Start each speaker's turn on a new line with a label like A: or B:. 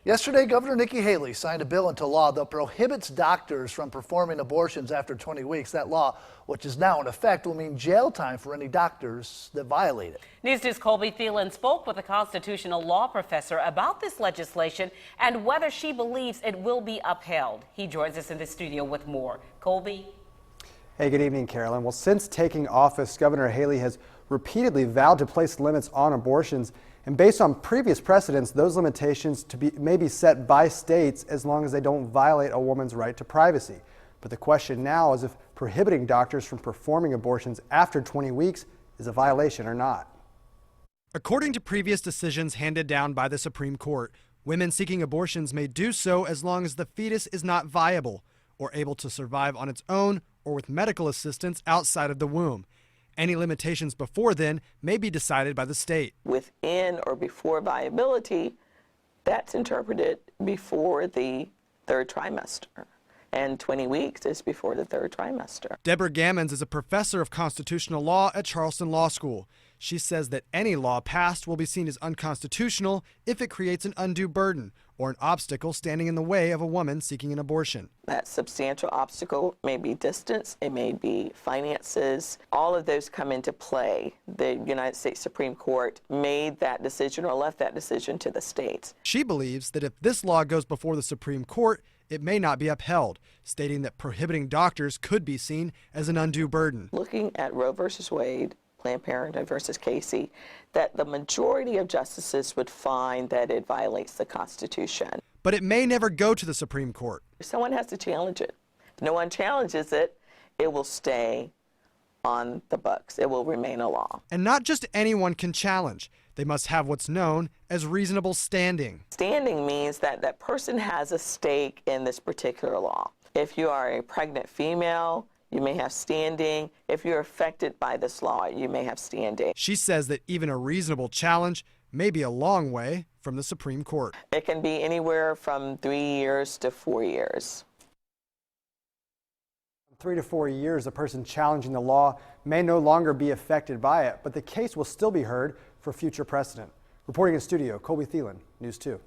A: Yesterday, Governor Nikki Haley signed a bill into law that prohibits doctors from performing abortions after 20 weeks. That law, which is now in effect, will mean jail time for any doctors that violate it.
B: News 2's Colby Thielen spoke with a constitutional law professor about this legislation and whether she believes it will be upheld. He joins us in the studio with more. Colby?
C: Hey, good evening, Carolyn. Well, since taking office, Governor Haley has repeatedly vowed to place limits on abortions. And based on previous precedents, those limitations may be set by states as long as they don't violate a woman's right to privacy. But the question now is if prohibiting doctors from performing abortions after 20 weeks is a violation or not.
D: According to previous decisions handed down by the Supreme Court, women seeking abortions may do so as long as the fetus is not viable or able to survive on its own or with medical assistance outside of the womb. Any limitations before then may be decided by the state.
E: Within or before viability, that's interpreted before the third trimester. And 20 weeks is before the third trimester.
D: Deborah Gammons is a professor of constitutional law at Charleston Law School. She says that any law passed will be seen as unconstitutional if it creates an undue burden or an obstacle standing in the way of a woman seeking an abortion.
E: That substantial obstacle may be distance, it may be finances. All of those come into play. The United States Supreme Court made that decision or left that decision to the states.
D: She believes that if this law goes before the Supreme Court, it may not be upheld, stating that prohibiting doctors could be seen as an undue burden.
E: Looking at Roe versus Wade, Planned Parenthood versus Casey, that the majority of justices would find that it violates the Constitution.
D: But it may never go to the Supreme Court.
E: Someone has to challenge it. If no one challenges it, it will stay on the books. It will remain a law.
D: And not just anyone can challenge. They must have what's known as reasonable standing.
E: Standing means that that person has a stake in this particular law. If you are a pregnant female, you may have standing. If you're affected by this law, you may have standing.
D: She says that even a reasonable challenge may be a long way from the Supreme Court.
E: It can be anywhere from 3 years to 4 years.
C: 3 to 4 years, a person challenging the law may no longer be affected by it, but the case will still be heard for future precedent. Reporting in studio, Colby Thielen, News 2.